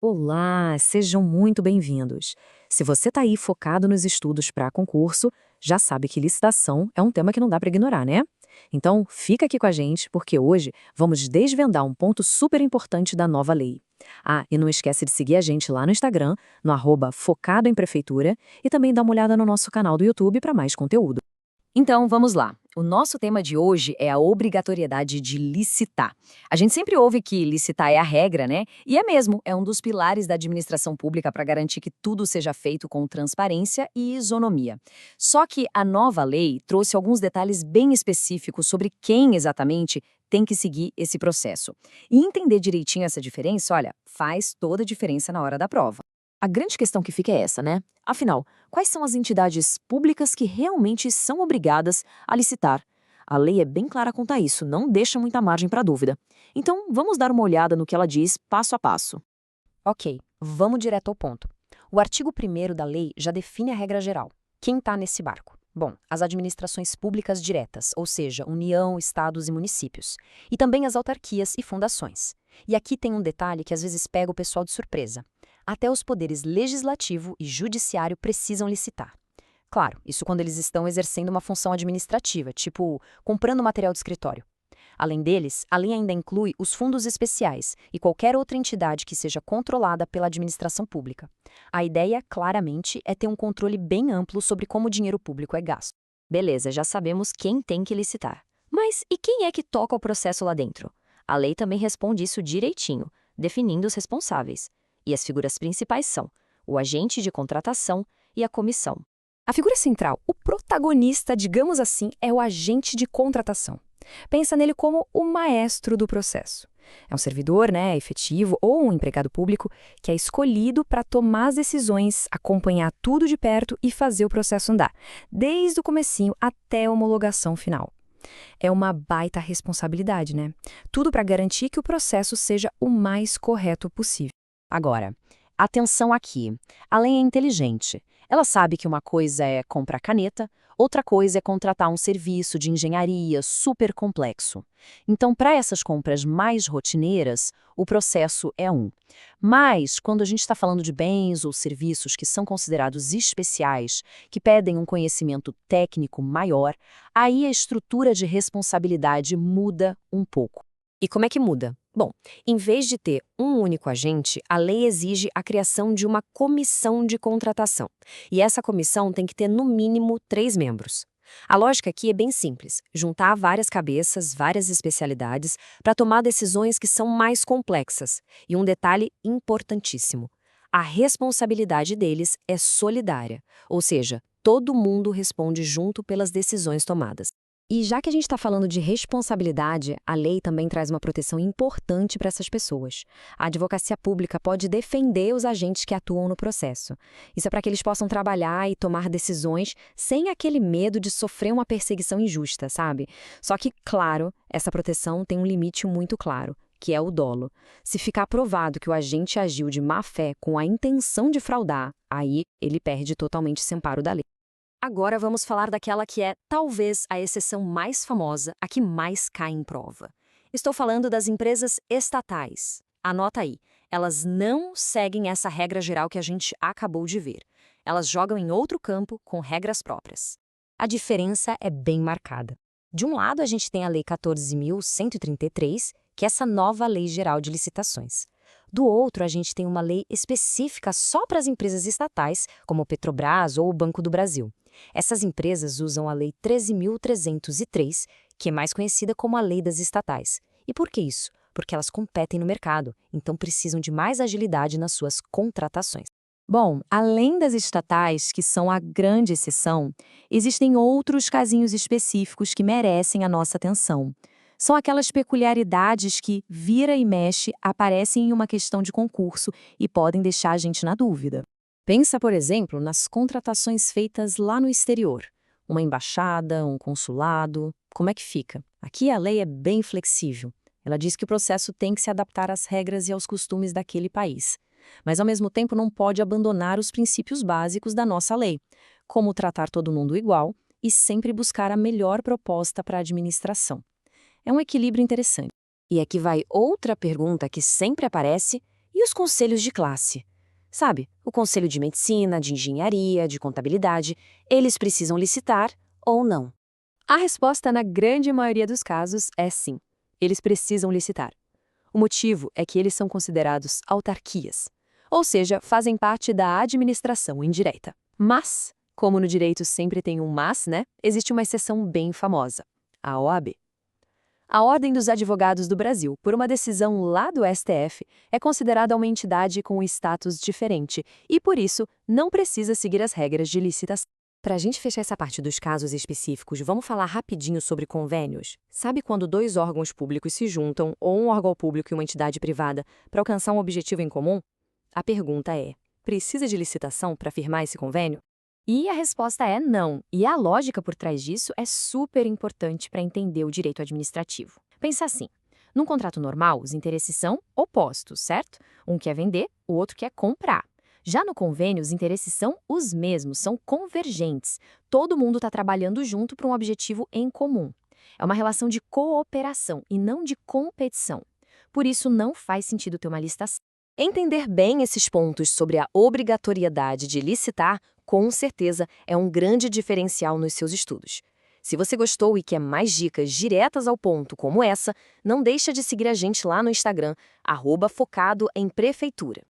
Olá, sejam muito bem-vindos. Se você está aí focado nos estudos para concurso, já sabe que licitação é um tema que não dá para ignorar, né? Então, fica aqui com a gente, porque hoje vamos desvendar um ponto super importante da nova lei. Ah, e não esquece de seguir a gente lá no Instagram, no @focado em prefeitura, e também dá uma olhada no nosso canal do YouTube para mais conteúdo. Então, vamos lá. O nosso tema de hoje é a obrigatoriedade de licitar. A gente sempre ouve que licitar é a regra, né? E é mesmo, é um dos pilares da administração pública para garantir que tudo seja feito com transparência e isonomia. Só que a nova lei trouxe alguns detalhes bem específicos sobre quem exatamente tem que seguir esse processo. E entender direitinho essa diferença, olha, faz toda a diferença na hora da prova. A grande questão que fica é essa, né? Afinal, quais são as entidades públicas que realmente são obrigadas a licitar? A lei é bem clara quanto a isso, não deixa muita margem para dúvida. Então, vamos dar uma olhada no que ela diz passo a passo. Ok, vamos direto ao ponto. O artigo 1º da lei já define a regra geral. Quem está nesse barco? Bom, as administrações públicas diretas, ou seja, União, estados e municípios. E também as autarquias e fundações. E aqui tem um detalhe que às vezes pega o pessoal de surpresa. Até os poderes legislativo e judiciário precisam licitar. Claro, isso quando eles estão exercendo uma função administrativa, tipo comprando material de escritório. Além deles, a lei ainda inclui os fundos especiais e qualquer outra entidade que seja controlada pela administração pública. A ideia, claramente, é ter um controle bem amplo sobre como o dinheiro público é gasto. Beleza, já sabemos quem tem que licitar. Mas e quem é que toca o processo lá dentro? A lei também responde isso direitinho, definindo os responsáveis. E as figuras principais são o agente de contratação e a comissão. A figura central, o protagonista, digamos assim, é o agente de contratação. Pensa nele como o maestro do processo. É um servidor, efetivo ou um empregado público que é escolhido para tomar as decisões, acompanhar tudo de perto e fazer o processo andar, desde o comecinho até a homologação final. É uma baita responsabilidade, né? Tudo para garantir que o processo seja o mais correto possível. Agora, atenção aqui. A lei é inteligente. Ela sabe que uma coisa é comprar caneta, outra coisa é contratar um serviço de engenharia super complexo. Então, para essas compras mais rotineiras, o processo é um. Mas, quando a gente está falando de bens ou serviços que são considerados especiais, que pedem um conhecimento técnico maior, aí a estrutura de responsabilidade muda um pouco. E como é que muda? Bom, em vez de ter um único agente, a lei exige a criação de uma comissão de contratação. E essa comissão tem que ter, no mínimo, 3 membros. A lógica aqui é bem simples: juntar várias cabeças, várias especialidades, para tomar decisões que são mais complexas. E um detalhe importantíssimo: a responsabilidade deles é solidária, ou seja, todo mundo responde junto pelas decisões tomadas. E já que a gente está falando de responsabilidade, a lei também traz uma proteção importante para essas pessoas. A advocacia pública pode defender os agentes que atuam no processo. Isso é para que eles possam trabalhar e tomar decisões sem aquele medo de sofrer uma perseguição injusta, sabe? Só que, claro, essa proteção tem um limite muito claro, que é o dolo. Se ficar provado que o agente agiu de má fé com a intenção de fraudar, aí ele perde totalmente esse amparo da lei. Agora vamos falar daquela que é, talvez, a exceção mais famosa, a que mais cai em prova. Estou falando das empresas estatais. Anota aí, elas não seguem essa regra geral que a gente acabou de ver. Elas jogam em outro campo com regras próprias. A diferença é bem marcada. De um lado, a gente tem a Lei 14.133, que é essa nova Lei Geral de Licitações. Do outro, a gente tem uma lei específica só para as empresas estatais, como a Petrobras ou o Banco do Brasil. Essas empresas usam a Lei 13.303, que é mais conhecida como a Lei das Estatais. E por que isso? Porque elas competem no mercado, então precisam de mais agilidade nas suas contratações. Bom, além das estatais, que são a grande exceção, existem outros casinhos específicos que merecem a nossa atenção. São aquelas peculiaridades que, vira e mexe, aparecem em uma questão de concurso e podem deixar a gente na dúvida. Pensa, por exemplo, nas contratações feitas lá no exterior. Uma embaixada, um consulado, como é que fica? Aqui a lei é bem flexível. Ela diz que o processo tem que se adaptar às regras e aos costumes daquele país. Mas, ao mesmo tempo, não pode abandonar os princípios básicos da nossa lei, como tratar todo mundo igual e sempre buscar a melhor proposta para a administração. É um equilíbrio interessante. E aqui vai outra pergunta que sempre aparece: E os conselhos de classe? Sabe, o conselho de medicina, de engenharia, de contabilidade, eles precisam licitar ou não? A resposta, na grande maioria dos casos, é sim. Eles precisam licitar. O motivo é que eles são considerados autarquias, ou seja, fazem parte da administração indireta. Mas, como no direito sempre tem um mas, né, existe uma exceção bem famosa, a OAB. A Ordem dos Advogados do Brasil, por uma decisão lá do STF, é considerada uma entidade com um status diferente e, por isso, não precisa seguir as regras de licitação. Para a gente fechar essa parte dos casos específicos, vamos falar rapidinho sobre convênios? Sabe quando dois órgãos públicos se juntam, ou um órgão público e uma entidade privada, para alcançar um objetivo em comum? A pergunta é: precisa de licitação para firmar esse convênio? E a resposta é não. E a lógica por trás disso é super importante para entender o direito administrativo. Pensa assim: num contrato normal, os interesses são opostos, certo? Um quer vender, o outro quer comprar. Já no convênio, os interesses são os mesmos, são convergentes. Todo mundo está trabalhando junto para um objetivo em comum. É uma relação de cooperação e não de competição. Por isso, não faz sentido ter uma licitação. Entender bem esses pontos sobre a obrigatoriedade de licitar, com certeza, é um grande diferencial nos seus estudos. Se você gostou e quer mais dicas diretas ao ponto como essa, não deixa de seguir a gente lá no Instagram, @focado em prefeitura.